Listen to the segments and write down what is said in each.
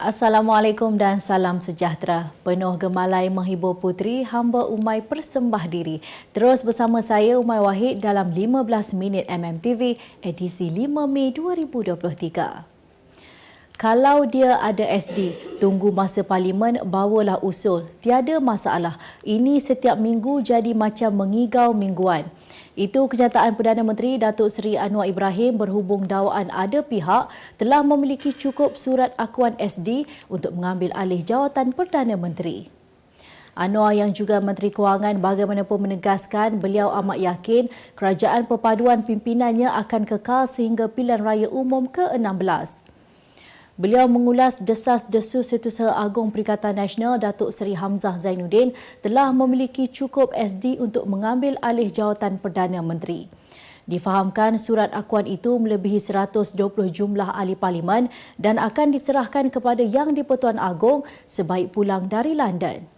Assalamualaikum dan salam sejahtera. Penuh gemalai menghibur puteri hamba Umay persembah diri. Terus bersama saya Umay Wahid dalam 15 minit MMTV edisi 5 Mei 2023. Kalau dia ada SD, tunggu masa parlimen bawalah usul. Tiada masalah. Ini setiap minggu jadi macam mengigau mingguan. Itu kenyataan Perdana Menteri Datuk Seri Anwar Ibrahim berhubung dakwaan ada pihak telah memiliki cukup surat akuan SD untuk mengambil alih jawatan Perdana Menteri. Anwar yang juga Menteri Kewangan bagaimanapun menegaskan beliau amat yakin kerajaan perpaduan pimpinannya akan kekal sehingga pilihan raya umum ke-16. Beliau mengulas desas-desus Setiausaha Agong Perikatan Nasional Datuk Seri Hamzah Zainuddin telah memiliki cukup SD untuk mengambil alih jawatan Perdana Menteri. Difahamkan surat akuan itu melebihi 120 jumlah ahli parlimen dan akan diserahkan kepada Yang di-Pertuan Agong sebaik pulang dari London.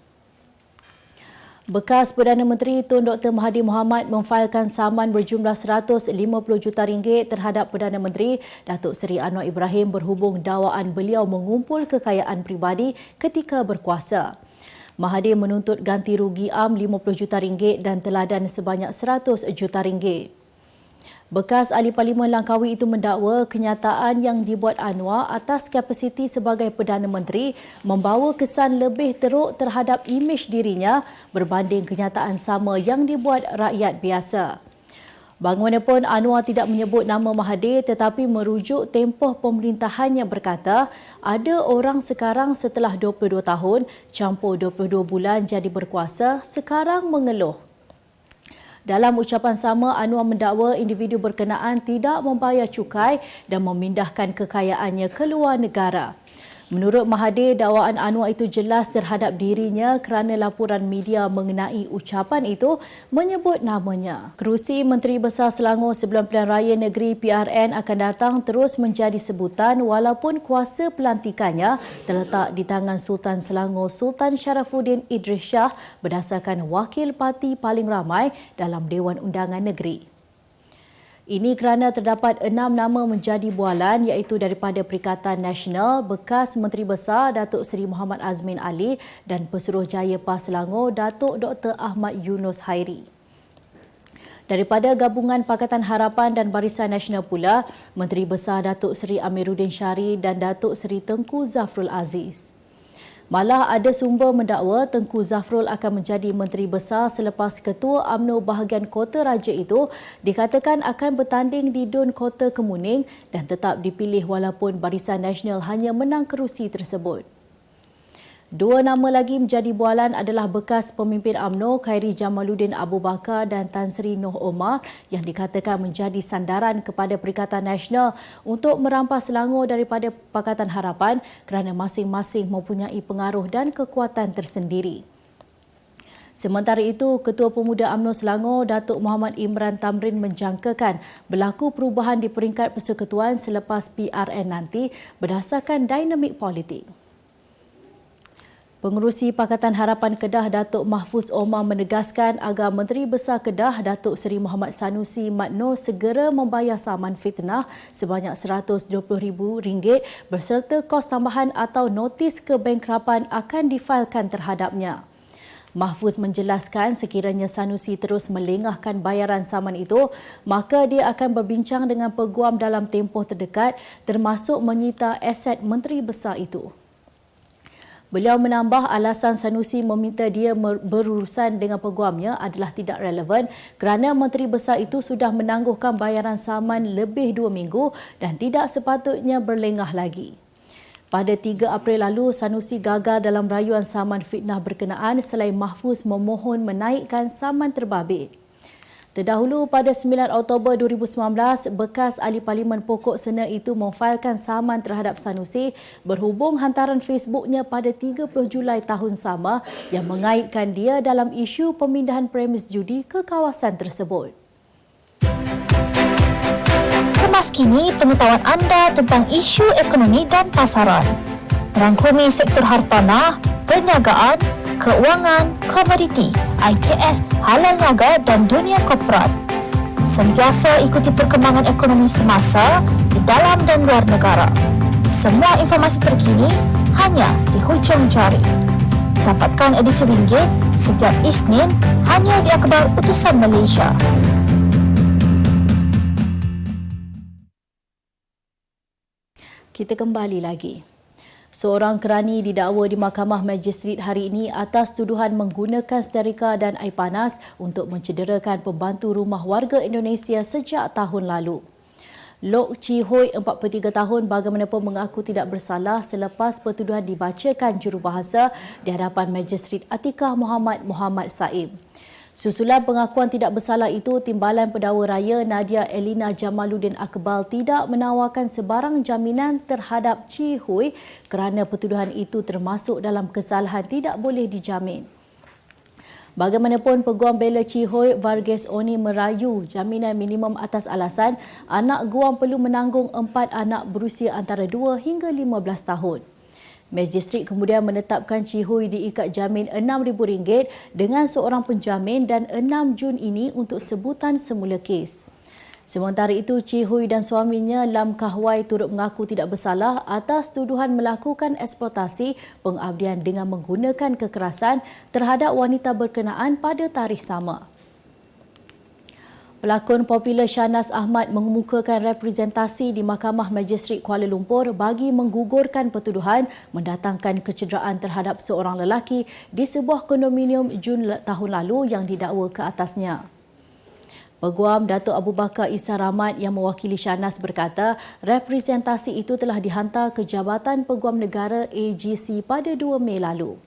Bekas Perdana Menteri Tun Dr. Mahathir Mohamad memfailkan saman berjumlah RM150 juta terhadap Perdana Menteri Datuk Seri Anwar Ibrahim berhubung dakwaan beliau mengumpul kekayaan pribadi ketika berkuasa. Mahathir menuntut ganti rugi RM50 juta dan teladan sebanyak RM100 juta. Bekas ahli parlimen Langkawi itu mendakwa kenyataan yang dibuat Anwar atas kapasiti sebagai Perdana Menteri membawa kesan lebih teruk terhadap imej dirinya berbanding kenyataan sama yang dibuat rakyat biasa. Bagaimanapun Anwar tidak menyebut nama Mahathir tetapi merujuk tempoh pemerintahannya berkata ada orang sekarang setelah 22 tahun campur 22 bulan jadi berkuasa sekarang mengeluh. Dalam ucapan sama, Anwar mendakwa individu berkenaan tidak membayar cukai dan memindahkan kekayaannya ke luar negara. Menurut Mahathir, dakwaan Anwar itu jelas terhadap dirinya kerana laporan media mengenai ucapan itu menyebut namanya. Kerusi Menteri Besar Selangor sebelum pilihan raya negeri PRN akan datang terus menjadi sebutan walaupun kuasa pelantikannya terletak di tangan Sultan Selangor Sultan Sharafuddin Idris Shah berdasarkan wakil parti paling ramai dalam Dewan Undangan Negeri. Ini kerana terdapat 6 nama menjadi bualan iaitu daripada Perikatan Nasional, bekas Menteri Besar Datuk Seri Muhammad Azmin Ali dan Pesuruhjaya PAS Selangor Datuk Dr. Ahmad Yunus Hairi. Daripada Gabungan Pakatan Harapan dan Barisan Nasional pula, Menteri Besar Datuk Seri Amiruddin Syari dan Datuk Seri Tengku Zafrul Aziz. Malah ada sumber mendakwa Tengku Zafrul akan menjadi Menteri Besar selepas Ketua UMNO bahagian Kota Raja itu dikatakan akan bertanding di DUN Kota Kemuning dan tetap dipilih walaupun Barisan Nasional hanya menang kerusi tersebut. Dua nama lagi menjadi bualan adalah bekas pemimpin UMNO Khairi Jamaluddin Abu Bakar dan Tan Sri Noh Omar yang dikatakan menjadi sandaran kepada Perikatan Nasional untuk merampas Selangor daripada Pakatan Harapan kerana masing-masing mempunyai pengaruh dan kekuatan tersendiri. Sementara itu, Ketua Pemuda UMNO Selangor Datuk Muhammad Imran Tamrin menjangkakan berlaku perubahan di peringkat persekutuan selepas PRN nanti berdasarkan dinamik politik. Pengerusi Pakatan Harapan Kedah Datuk Mahfuz Omar menegaskan agar Menteri Besar Kedah Datuk Seri Muhammad Sanusi Mat Noor segera membayar saman fitnah sebanyak RM120,000 berserta kos tambahan atau notis kebankrapan akan difailkan terhadapnya. Mahfuz menjelaskan sekiranya Sanusi terus melengahkan bayaran saman itu, maka dia akan berbincang dengan peguam dalam tempoh terdekat termasuk menyita aset Menteri Besar itu. Beliau menambah alasan Sanusi meminta dia berurusan dengan peguamnya adalah tidak relevan kerana Menteri Besar itu sudah menangguhkan bayaran saman lebih 2 minggu dan tidak sepatutnya berlengah lagi. Pada 3 April lalu, Sanusi gagal dalam rayuan saman fitnah berkenaan selain Mahfuz memohon menaikkan saman terbabit. Terdahulu pada 9 Oktober 2019, bekas ahli Parlimen Pokok Sena itu memfailkan saman terhadap Sanusi berhubung hantaran Facebooknya pada 30 Julai tahun sama yang mengaitkan dia dalam isu pemindahan premis judi ke kawasan tersebut. Kemas kini pengetahuan anda tentang isu ekonomi dan pasaran. Merangkumi sektor hartanah, perniagaan, keuangan, komoditi, IKS, halal niaga dan dunia korporat. Sentiasa ikuti perkembangan ekonomi semasa di dalam dan luar negara. Semua informasi terkini hanya di hujung jari. Dapatkan edisi ringgit setiap Isnin hanya di Akhbar Utusan Malaysia. Kita kembali lagi. Seorang kerani didakwa di Mahkamah Magistrate hari ini atas tuduhan menggunakan seterika dan air panas untuk mencederakan pembantu rumah warga Indonesia sejak tahun lalu. Lok Chi Hoi, 43 tahun, bagaimanapun mengaku tidak bersalah selepas pertuduhan dibacakan jurubahasa di hadapan Magistrate Atiqah Muhammad Saim. Susulan pengakuan tidak bersalah itu, Timbalan Pendakwa Raya Nadia Elina Jamaluddin Akbal tidak menawarkan sebarang jaminan terhadap Chi Hui kerana pertuduhan itu termasuk dalam kesalahan tidak boleh dijamin. Bagaimanapun, Peguam Bela Chi Hui, Varghese Oni merayu jaminan minimum atas alasan anak guam perlu menanggung 4 anak berusia antara 2 hingga 15 tahun. Magistrate kemudian menetapkan Chi Hui diikat jamin RM6,000 dengan seorang penjamin dan 6 Jun ini untuk sebutan semula kes. Sementara itu, Chi Hui dan suaminya Lam Kahwai turut mengaku tidak bersalah atas tuduhan melakukan eksploitasi pengabdian dengan menggunakan kekerasan terhadap wanita berkenaan pada tarikh sama. Pelakon popular Shahnaz Ahmad mengemukakan representasi di Mahkamah Magistrate Kuala Lumpur bagi menggugurkan pertuduhan mendatangkan kecederaan terhadap seorang lelaki di sebuah kondominium Jun tahun lalu yang didakwa ke atasnya. Peguam Datuk Abu Bakar Isa Rahmat yang mewakili Shahnaz berkata representasi itu telah dihantar ke Jabatan Peguam Negara AGC pada 2 Mei lalu.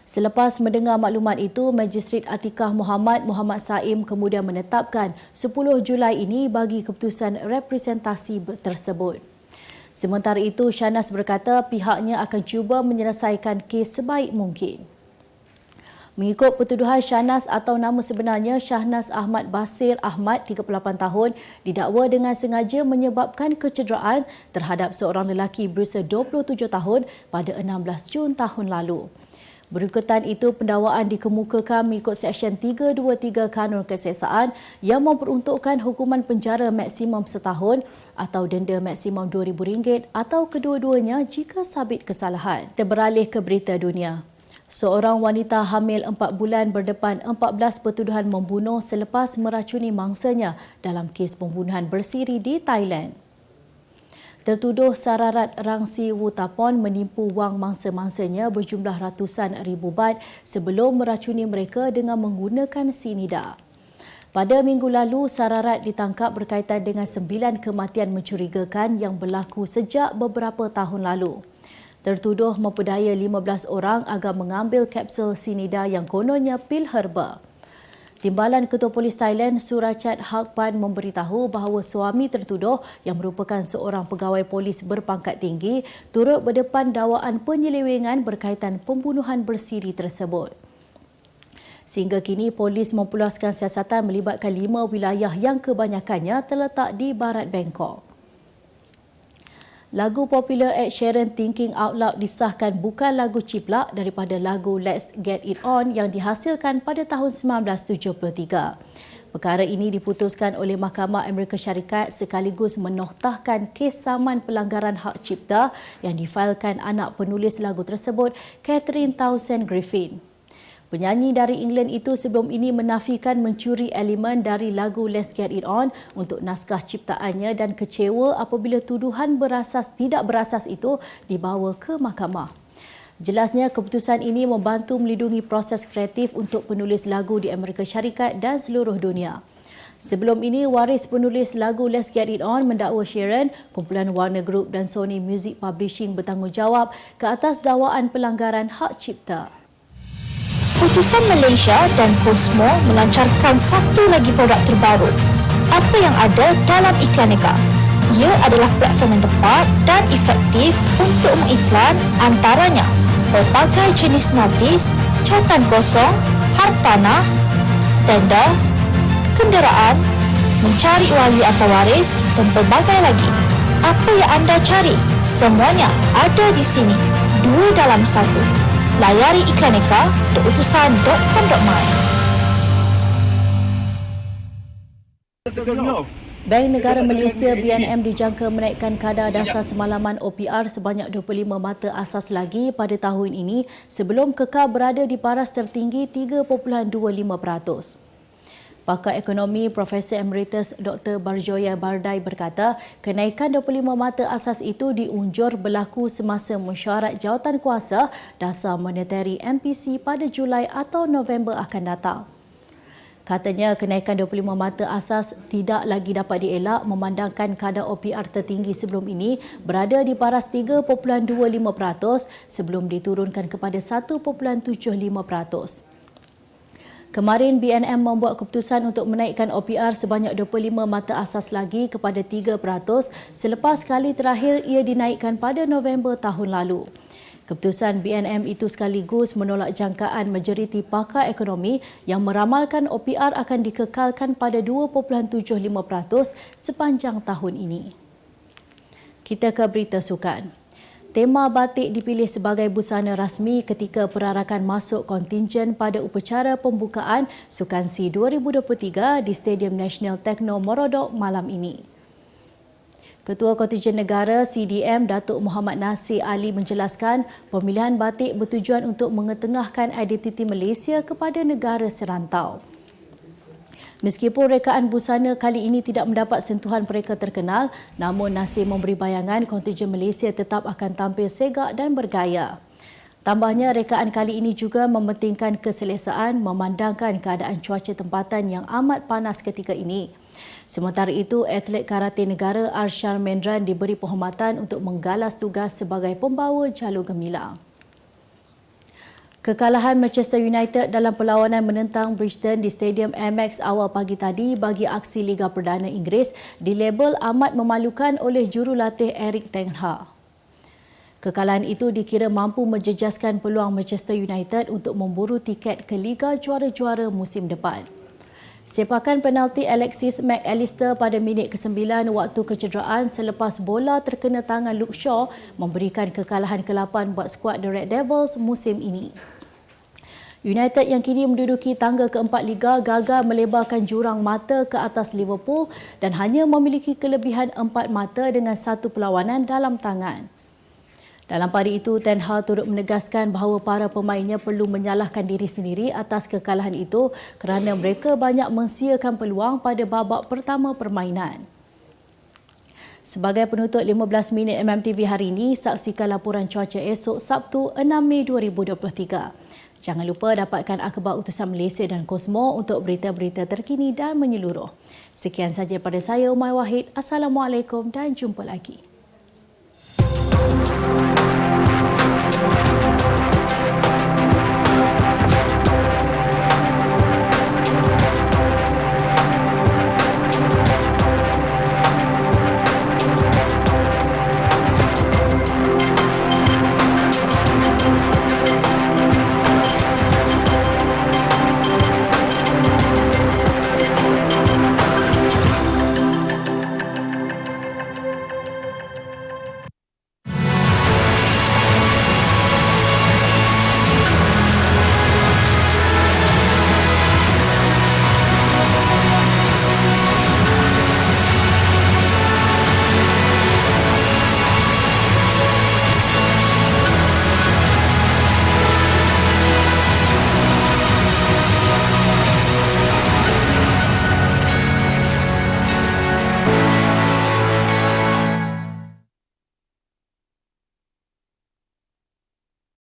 Selepas mendengar maklumat itu, Magistrate Atiqah Muhammad Saim kemudian menetapkan 10 Julai ini bagi keputusan representasi tersebut. Sementara itu, Shahnaz berkata pihaknya akan cuba menyelesaikan kes sebaik mungkin. Mengikut pertuduhan Shahnaz atau nama sebenarnya Shahnaz Ahmad Basir Ahmad, 38 tahun, didakwa dengan sengaja menyebabkan kecederaan terhadap seorang lelaki berusia 27 tahun pada 16 Jun tahun lalu. Berikutan itu, pendakwaan dikemukakan mengikut Seksyen 323 Kanun Keseksaan yang memperuntukkan hukuman penjara maksimum setahun atau denda maksimum RM2,000 atau kedua-duanya jika sabit kesalahan. Kita beralih ke berita dunia. Seorang wanita hamil 4 bulan berdepan 14 pertuduhan membunuh selepas meracuni mangsanya dalam kes pembunuhan bersiri di Thailand. Tertuduh Sararat Rangsi Wutapon menipu wang mangsa-mangsanya berjumlah ratusan ribu baht sebelum meracuni mereka dengan menggunakan sinida. Pada minggu lalu, Sararat ditangkap berkaitan dengan 9 kematian mencurigakan yang berlaku sejak beberapa tahun lalu. Tertuduh memperdaya 15 orang agar mengambil kapsul sinida yang kononnya pil herba. Timbalan Ketua Polis Thailand Surachat Hakpan memberitahu bahawa suami tertuduh yang merupakan seorang pegawai polis berpangkat tinggi turut berdepan dakwaan penyelewengan berkaitan pembunuhan bersiri tersebut. Sehingga kini, polis mempulaskan siasatan melibatkan 5 wilayah yang kebanyakannya terletak di barat Bangkok. Lagu popular Ed Sheeran Thinking Out Loud disahkan bukan lagu ciplak daripada lagu Let's Get It On yang dihasilkan pada tahun 1973. Perkara ini diputuskan oleh Mahkamah Amerika Syarikat sekaligus menoktahkan kes saman pelanggaran hak cipta yang difailkan anak penulis lagu tersebut, Catherine Townsend Griffin. Penyanyi dari England itu sebelum ini menafikan mencuri elemen dari lagu Let's Get It On untuk naskah ciptaannya dan kecewa apabila tuduhan tidak berasas itu dibawa ke mahkamah. Jelasnya, keputusan ini membantu melindungi proses kreatif untuk penulis lagu di Amerika Syarikat dan seluruh dunia. Sebelum ini, waris penulis lagu Let's Get It On mendakwa Sheeran, kumpulan Warner Group dan Sony Music Publishing bertanggungjawab ke atas dakwaan pelanggaran hak cipta. Utusan Malaysia dan Cosmo melancarkan satu lagi produk terbaru. Apa yang ada dalam Iklaneka? Ia adalah platform yang tepat dan efektif untuk mengiklan antaranya berbagai jenis notis, cartan kosong, hartanah, tender, kenderaan, mencari wali atau waris dan pelbagai lagi. Apa yang anda cari? Semuanya ada di sini. 2 dalam 1. Layari iklaneka.utusan.com.my. Tengok. Bank Negara Malaysia BNM dijangka menaikkan kadar dasar semalaman OPR sebanyak 25 mata asas lagi pada tahun ini sebelum kekal berada di paras tertinggi 3.25%. Pakar ekonomi Profesor Emeritus Dr. Barjoya Bardai berkata, kenaikan 25 mata asas itu diunjur berlaku semasa mesyuarat jawatankuasa dasar monetari MPC pada Julai atau November akan datang. Katanya kenaikan 25 mata asas tidak lagi dapat dielak memandangkan kadar OPR tertinggi sebelum ini berada di paras 3.25% sebelum diturunkan kepada 1.75%. Kemarin BNM membuat keputusan untuk menaikkan OPR sebanyak 25 mata asas lagi kepada 3% selepas kali terakhir ia dinaikkan pada November tahun lalu. Keputusan BNM itu sekaligus menolak jangkaan majoriti pakar ekonomi yang meramalkan OPR akan dikekalkan pada 2.75% sepanjang tahun ini. Kita ke berita sukan. Tema batik dipilih sebagai busana rasmi ketika perarakan masuk kontingen pada upacara pembukaan Sukan SEA 2023 di Stadium Nasional Tekno Morodok malam ini. Ketua Kontingen Negara CDM Datuk Muhammad Nasir Ali menjelaskan pemilihan batik bertujuan untuk mengetengahkan identiti Malaysia kepada negara serantau. Meskipun rekaan busana kali ini tidak mendapat sentuhan mereka terkenal, namun Nasir memberi bayangan kontingen Malaysia tetap akan tampil segak dan bergaya. Tambahnya, rekaan kali ini juga mementingkan keselesaan memandangkan keadaan cuaca tempatan yang amat panas ketika ini. Sementara itu, atlet karate negara Arshad Mendran diberi penghormatan untuk menggalas tugas sebagai pembawa jalur gemilang. Kekalahan Manchester United dalam perlawanan menentang Bridgton di Stadium Amex awal pagi tadi bagi aksi Liga Perdana Inggeris dilabel amat memalukan oleh jurulatih Erik ten Hag. Kekalahan itu dikira mampu menjejaskan peluang Manchester United untuk memburu tiket ke Liga Juara-Juara musim depan. Sepakan penalti Alexis Mac Allister pada minit ke-9 waktu kecederaan selepas bola terkena tangan Luke Shaw memberikan kekalahan ke-8 buat skuad The Red Devils musim ini. United yang kini menduduki tangga keempat Liga gagal melebarkan jurang mata ke atas Liverpool dan hanya memiliki kelebihan 4 mata dengan satu perlawanan dalam tangan. Dalam pada itu, Ten Hag turut menegaskan bahawa para pemainnya perlu menyalahkan diri sendiri atas kekalahan itu kerana mereka banyak mensia-siakan peluang pada babak pertama permainan. Sebagai penutup 15 minit MMTV hari ini, saksikan laporan cuaca esok Sabtu 6 Mei 2023. Jangan lupa dapatkan akhbar utusan Malaysia dan Kosmo untuk berita-berita terkini dan menyeluruh. Sekian saja pada saya, Umay Wahid. Assalamualaikum dan jumpa lagi.